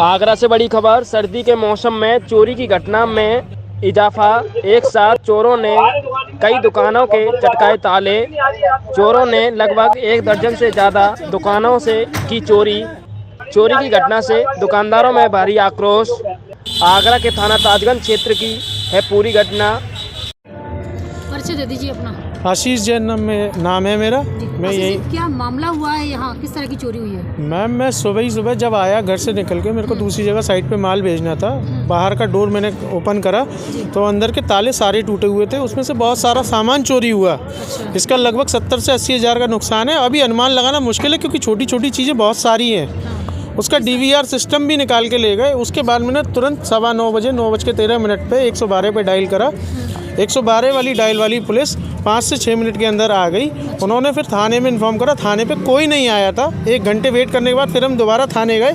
आगरा से बड़ी खबर। सर्दी के मौसम में चोरी की घटना में इजाफा। एक साथ चोरों ने कई दुकानों के चटकाए ताले। चोरों ने लगभग 1 दर्जन से ज़्यादा दुकानों से की चोरी। चोरी की घटना से दुकानदारों में भारी आक्रोश। आगरा के थाना ताजगंज क्षेत्र की है पूरी घटना। परिचय दे दीजिए अपना। आशीष जैन नाम है मेरा। मैं यही क्या मामला हुआ है यहाँ, किस तरह की चोरी हुई है? मैम, मैं सुबह जब आया घर से निकल के, मेरे को दूसरी जगह साइड पे माल भेजना था। बाहर का डोर मैंने ओपन करा तो अंदर के ताले सारे टूटे हुए थे। उसमें से बहुत सारा सामान चोरी हुआ। अच्छा। इसका लगभग 70 से 80 हज़ार का नुकसान है। अभी अनुमान लगाना मुश्किल है क्योंकि छोटी छोटी चीज़ें बहुत सारी हैं। उसका DVR सिस्टम भी निकाल के ले गए। उसके बाद मैंने तुरंत 9:15 बजे 9:13 पे 112 पे डायल करा। 112 वाली डायल वाली पुलिस 5 से 6 मिनट के अंदर आ गई। उन्होंने फिर थाने में इन्फॉर्म करा। थाने पे कोई नहीं आया था। 1 घंटे वेट करने के बाद फिर हम दोबारा थाने गए।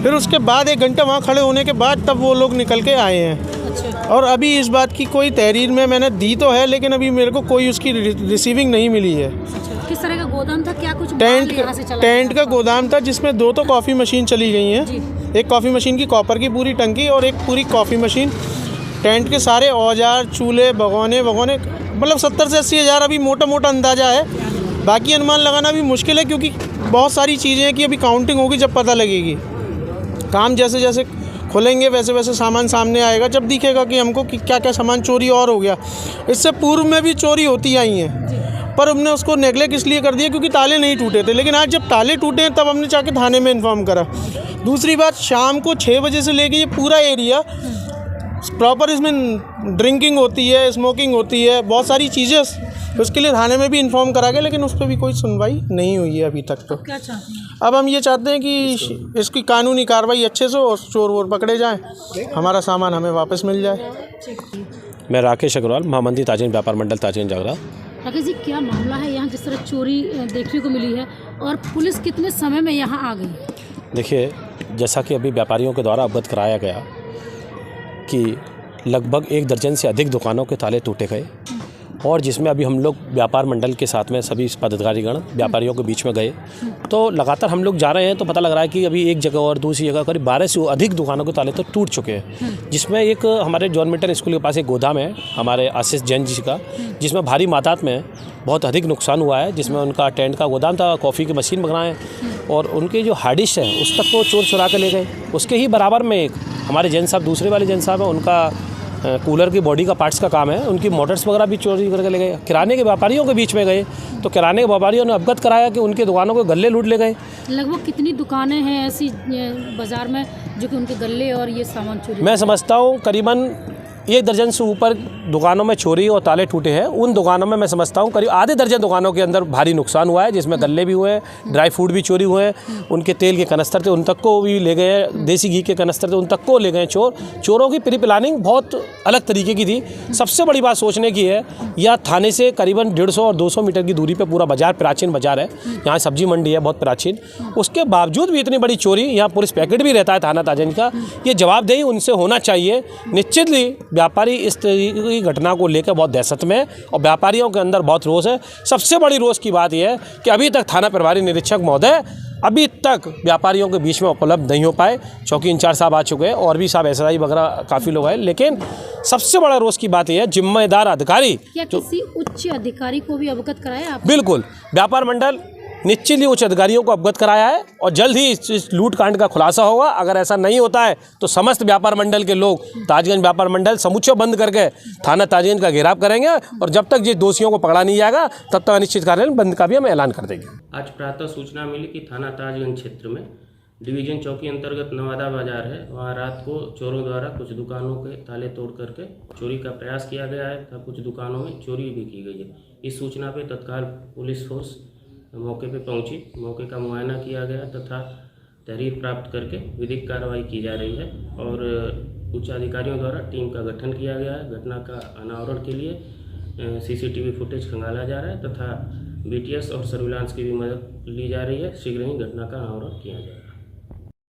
फिर उसके बाद 1 घंटा वहाँ खड़े होने के बाद तब वो लोग निकल के आए हैं। अच्छा। और अभी इस बात की कोई तहरीर में मैंने दी तो है, लेकिन अभी मेरे को कोई उसकी रिसीविंग नहीं मिली है। किस तरह का गोदाम था? क्या कुछ टेंट का गोदाम था जिसमें 2 तो कॉफ़ी मशीन चली गई हैं। एक कॉफ़ी मशीन की कॉपर की पूरी टंकी और एक पूरी कॉफ़ी मशीन। टेंट के सारे औजार, चूल्हे, भगोने मतलब 70 से 80 हज़ार अभी मोटा मोटा अंदाज़ा है। बाकी अनुमान लगाना भी मुश्किल है क्योंकि बहुत सारी चीज़ें हैं कि अभी काउंटिंग होगी जब पता लगेगी। काम जैसे जैसे खुलेंगे वैसे वैसे सामान सामने आएगा, जब दिखेगा कि हमको कि क्या क्या सामान चोरी और हो गया। इससे पूर्व में भी चोरी होती आई हैं, पर हमने उसको नेगलेक्ट इसलिए कर दिया क्योंकि ताले नहीं टूटे थे। लेकिन आज जब ताले टूटे हैं तब हमने जाके थाने में इन्फॉर्म करा। दूसरी बात, शाम को 6 बजे से लेके ये पूरा एरिया प्रॉपर, इसमें ड्रिंकिंग होती है, स्मोकिंग होती है, बहुत सारी चीज़ें। उसके लिए थाने में भी इन्फॉर्म करा गया, लेकिन उस पर भी कोई सुनवाई नहीं हुई है अभी तक। तो क्या चाहते हैं? अब हम ये चाहते हैं कि इसकी कानूनी कार्रवाई अच्छे से हो और चोर वोर पकड़े जाएं, हमारा सामान हमें वापस मिल जाए। मैं राकेश अग्रवाल, महामंत्री ताजगंज व्यापार मंडल ताजगंज आगरा। राकेश जी, क्या मामला है यहाँ जिस तरह चोरी देखने को मिली है और पुलिस कितने समय में यहाँ आ गई? देखिए, जैसा कि अभी व्यापारियों के द्वारा अवगत कराया गया कि लगभग 1 दर्जन से अधिक दुकानों के ताले टूटे गए, और जिसमें अभी हम लोग व्यापार मंडल के साथ में सभी पदाधिकारीगण व्यापारियों के बीच में गए तो लगातार हम लोग जा रहे हैं तो पता लग रहा है कि अभी एक जगह और दूसरी जगह करीब 12 से अधिक दुकानों के ताले तो टूट चुके हैं। जिसमें एक हमारे जॉन मिल्टन स्कूल के पास एक गोदाम है हमारे आशीष जैन जी का, जिसमें भारी मात्रा में बहुत अधिक नुकसान हुआ है। जिसमें उनका टेंट का गोदाम था, कॉफ़ी की मशीन बनाए, और उनके जो हार्ड डिस्क है उस तक को चोर चुरा के ले गए। उसके ही बराबर में एक हमारे जैन साहब, दूसरे वाले जैन साहब हैं, उनका कूलर की बॉडी का पार्ट्स का काम है, उनकी मोटर्स वगैरह भी चोरी करके ले गए। किराने के व्यापारियों के बीच में गए तो किराने के व्यापारियों ने अवगत कराया कि उनके दुकानों के गल्ले लूट ले गए। लगभग कितनी दुकानें हैं ऐसी बाजार में जो कि उनके गल्ले और ये सामान चोरी? मैं समझता हूँ करीबन 1 दर्जन से ऊपर दुकानों में चोरी और ताले टूटे हैं। उन दुकानों में मैं समझता हूँ करीब आधे दर्जन दुकानों के अंदर भारी नुकसान हुआ है, जिसमें गल्ले भी हुए हैं, ड्राई फ्रूट भी चोरी हुए हैं, उनके तेल के कनस्तर थे उन तक को भी ले गए, देसी घी के कनस्तर थे उन तक को ले गए चोर। चोरों की प्री प्लानिंग बहुत अलग तरीके की थी। सबसे बड़ी बात सोचने की है, यह थाने से करीबन 150 और 200 मीटर की दूरी पर पूरा बाजार, प्राचीन बाजार है, यहाँ सब्जी मंडी है बहुत प्राचीन। उसके बावजूद भी इतनी बड़ी चोरी, यहाँ पुलिस पैकेट भी रहता है थाना ताजगंज का। ये जवाबदेही उनसे होना चाहिए। निश्चितली व्यापारी इस की घटना को लेकर बहुत दहशत में और व्यापारियों के अंदर बहुत रोष है। सबसे बड़ी रोष की बात यह है कि अभी तक थाना प्रभारी निरीक्षक महोदय अभी तक व्यापारियों के बीच में उपलब्ध नहीं हो पाए। चौकी इंचार्ज साहब आ चुके हैं और भी साहब SI वगैरह काफ़ी लोग हैं, लेकिन सबसे बड़ा रोष की बात यह है जिम्मेदार अधिकारी, क्या किसी उच्च अधिकारी को भी अवगत कराया आपने? बिल्कुल, व्यापार मंडल निश्चित ही उच्च अधिकारियों को अवगत कराया है और जल्द ही इस लूट कांड का खुलासा होगा। अगर ऐसा नहीं होता है तो समस्त व्यापार मंडल के लोग ताजगंज व्यापार मंडल समूचा बंद करके थाना ताजगंज का घेराव करेंगे, और जब तक ये दोषियों को पकड़ा नहीं जाएगा तब तक अनिश्चित कार्यालय बंद का भी हम ऐलान कर देंगे। आज प्रातः सूचना मिली कि थाना ताजगंज क्षेत्र में डिवीजन चौकी अंतर्गत नवादा बाजार है, वहाँ रात को चोरों द्वारा कुछ दुकानों के ताले तोड़ करके चोरी का प्रयास किया गया है तथा कुछ दुकानों में चोरी भी की गई है। इस सूचना पर तत्काल पुलिस फोर्स मौके पे पहुंची, मौके का मुआयना किया गया तथा तहरीर प्राप्त करके विधिक कार्रवाई की जा रही है, और उच्च अधिकारियों द्वारा टीम का गठन किया गया है। घटना का अनावरण के लिए CCTV फुटेज खंगाला जा रहा है तथा BTS और सर्विलांस की भी मदद ली जा रही है। शीघ्र ही घटना का अनावरण किया जाएगा।